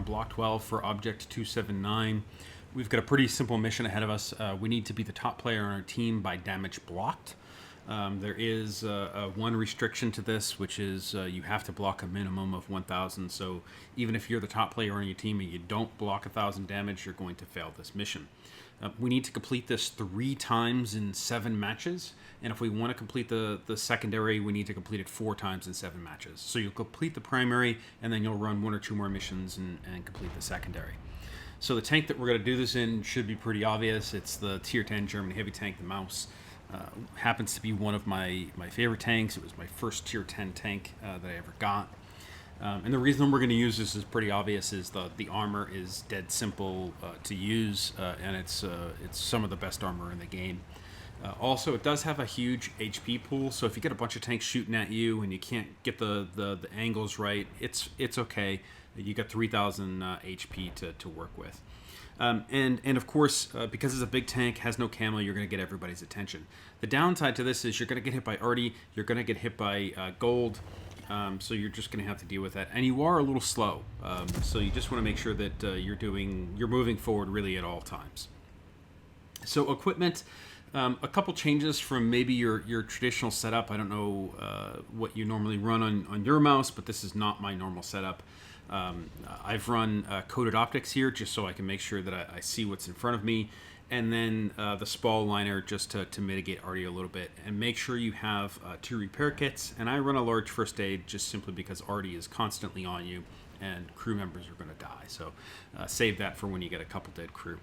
Block 12 for Object 279. We've got a pretty simple mission ahead of us. We need to be the top player on our team by damage blocked. There is one restriction to this, which is you have to block a minimum of 1,000. So even if you're the top player on your team and you don't block 1,000 damage, you're going to fail this mission. We need to complete this 3 times in 7 matches. And if we want to complete the secondary, we need to complete it 4 times in 7 matches. So you'll complete the primary, and then you'll run 1 or 2 more missions and complete the secondary. So the tank that we're going to do this in should be pretty obvious. It's the Tier 10 German heavy tank, the Maus. Happens to be one of my favorite tanks. It was my first Tier 10 tank that I ever got. And the reason we're going to use this is pretty obvious. Is the armor is dead simple to use, and it's some of the best armor in the game. Also, it does have a huge HP pool, so if you get a bunch of tanks shooting at you and you can't get the angles right, it's okay. You got 3,000 HP to work with. And of course, because it's a big tank, has no camo, you're going to get everybody's attention. The downside to this is you're going to get hit by Artie, you're going to get hit by Gold, so you're just going to have to deal with that. And you are a little slow, so you just want to make sure that you're moving forward really at all times. So equipment, a couple changes from maybe your traditional setup. I don't know what you normally run on your mouse, but this is not my normal setup. I've run coded optics here just so I can make sure that I see what's in front of me, and then the Spall liner just to mitigate Artie a little bit, and make sure you have 2 repair kits. And I run a large first aid just simply because Artie is constantly on you and crew members are going to die, so save that for when you get a couple dead crew.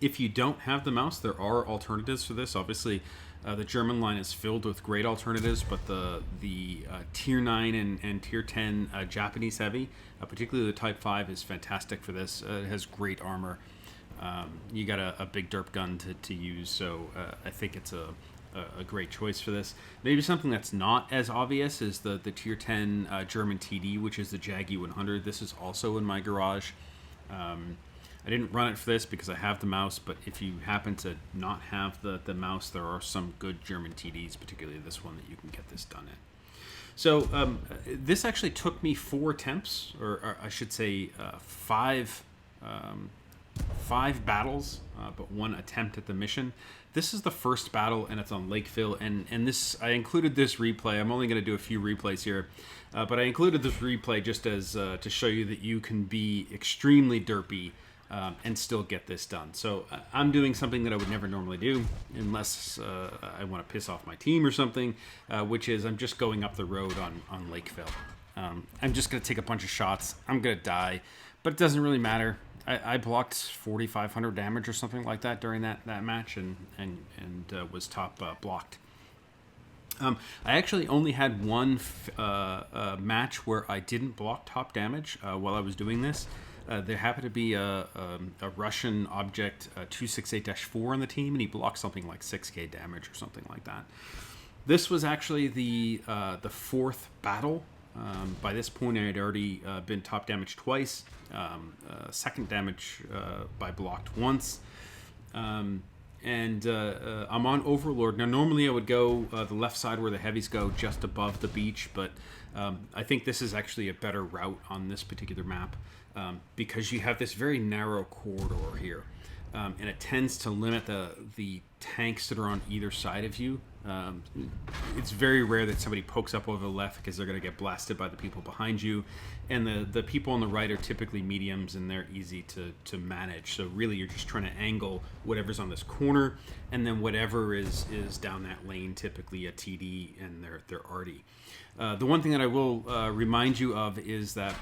If you don't have the mouse, there are alternatives for this. Obviously, the German line is filled with great alternatives, but the Tier 9 and Tier 10 Japanese heavy, particularly the Type 5, is fantastic for this. It has great armor. You got a big derp gun to use, so I think it's a great choice for this. Maybe something that's not as obvious is the Tier 10 German TD, which is the Jag 100. This is also in my garage. I didn't run it for this because I have the mouse, but if you happen to not have the mouse, there are some good German TDs, particularly this one, that you can get this done in. So this actually took me 4 attempts, or I should say 5 battles, but 1 attempt at the mission. This is the first battle, and it's on Lakeville, and this, I included this replay. I'm only going to do a few replays here, but I included this replay just as to show you that you can be extremely derpy and still get this done. So I'm doing something that I would never normally do unless I want to piss off my team or something, which is I'm just going up the road on Lakeville. I'm just going to take a bunch of shots. I'm going to die, but it doesn't really matter. I blocked 4,500 damage or something like that during that match and was top blocked. I actually only had one match where I didn't block top damage while I was doing this. There happened to be a Russian Object 268-4 on the team, and he blocked something like 6k damage or something like that. This was actually the 4th battle. By this point, I had already been top damage twice, second damage by blocked once, and I'm on Overlord. Now, normally I would go the left side where the heavies go, just above the beach, but I think this is actually a better route on this particular map. Because you have this very narrow corridor here, and it tends to limit the tanks that are on either side of you. It's very rare that somebody pokes up over the left because they're going to get blasted by the people behind you, and the people on the right are typically mediums and they're easy to manage. So really you're just trying to angle whatever's on this corner, and then whatever is down that lane, typically a TD and their Artie. The one thing that I will remind you of is that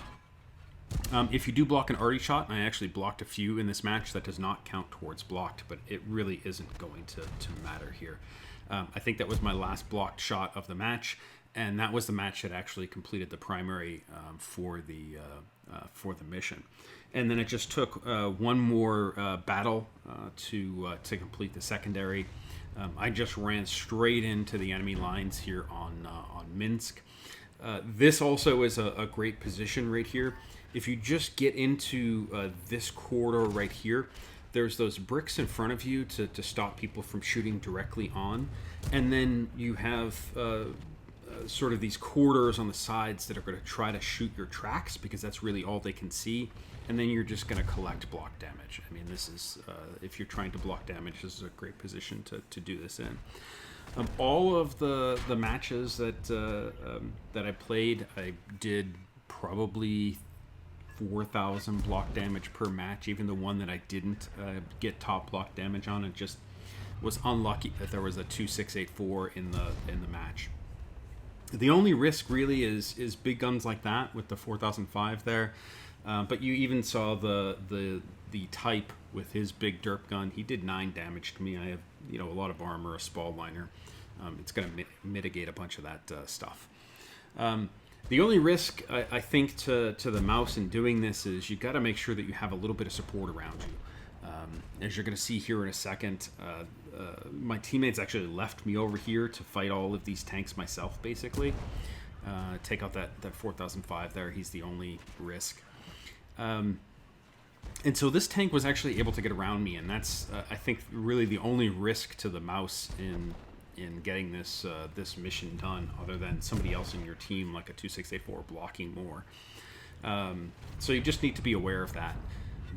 if you do block an Artie shot, and I actually blocked a few in this match, that does not count towards blocked, but it really isn't going to matter here. I think that was my last blocked shot of the match, and that was the match that actually completed the primary for the mission. And then it just took one more battle to complete the secondary. I just ran straight into the enemy lines here on Minsk. This also is a great position right here. If you just get into this corridor right here, there's those bricks in front of you to stop people from shooting directly on. And then you have sort of these corridors on the sides that are going to try to shoot your tracks, because that's really all they can see. And then you're just going to collect block damage. I mean, this is, if you're trying to block damage, this is a great position to do this in. All of the matches that I played, I did probably 4,000 block damage per match. Even the one that I didn't get top block damage on, it just was unlucky that there was a 2684 in the match. The only risk really is big guns like that with the 4005 there. But you even saw the type with his big derp gun. He did 9 damage to me. I have a lot of armor, a spall liner. It's going to mitigate a bunch of that stuff. The only risk I think to the mouse in doing this is you got to make sure that you have a little bit of support around you. As you're going to see here in a second, my teammates actually left me over here to fight all of these tanks myself, basically. Take out that 4005 there. He's the only risk. And so this tank was actually able to get around me, and that's I think really the only risk to the mouse in getting this mission done, other than somebody else in your team like a 2684 blocking more. So you just need to be aware of that.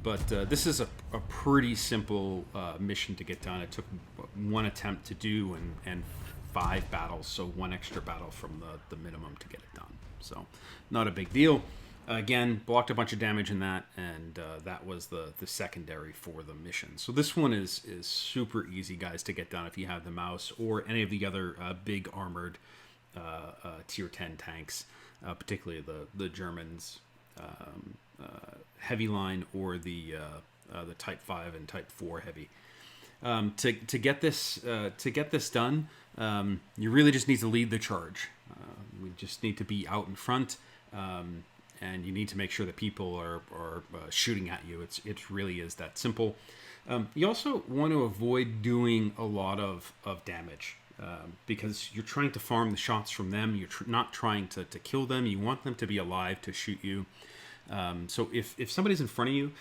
But this is a pretty simple mission to get done. It took 1 attempt to do and 5 battles, so 1 extra battle from the minimum to get it done. So not a big deal. Again, blocked a bunch of damage in that, and that was the secondary for the mission. So this one is super easy, guys, to get done if you have the mouse or any of the other big armored tier 10 tanks, particularly the Germans heavy line or the Type 5 and Type 4 heavy. To get this done, you really just need to lead the charge. We just need to be out in front. And you need to make sure that people are shooting at you. It really is that simple. You also want to avoid doing a lot of damage because you're trying to farm the shots from them. You're not trying to kill them. You want them to be alive to shoot you. So if somebody's in front of you,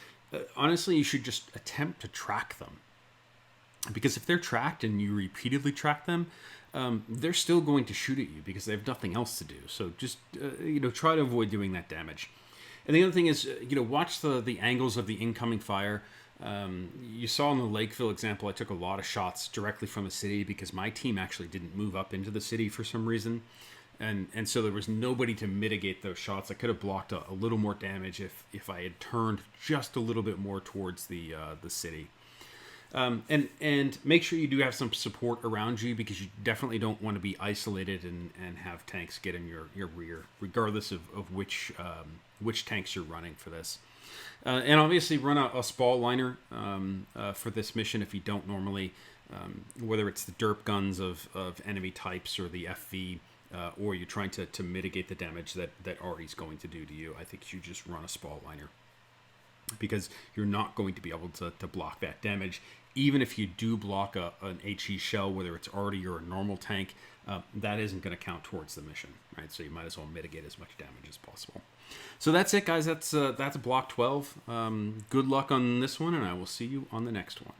honestly, you should just attempt to track them. Because if they're tracked and you repeatedly track them, they're still going to shoot at you because they have nothing else to do. So just try to avoid doing that damage. And the other thing is watch the angles of the incoming fire. You saw in the Lakeville example, I took a lot of shots directly from the city because my team actually didn't move up into the city for some reason, and so there was nobody to mitigate those shots. I could have blocked a little more damage if I had turned just a little bit more towards the city. And make sure you do have some support around you, because you definitely don't want to be isolated and have tanks get in your rear, regardless of which tanks you're running for this. And obviously run a spall liner for this mission if you don't normally, whether it's the derp guns of enemy types or the FV, or you're trying to mitigate the damage that Ari's going to do to you. I think you just run a spall liner, because you're not going to be able to block that damage. Even if you do block an HE shell, whether it's Arty or a normal tank, that isn't going to count towards the mission, right? So you might as well mitigate as much damage as possible. So that's it, guys. That's Block 12. Good luck on this one, and I will see you on the next one.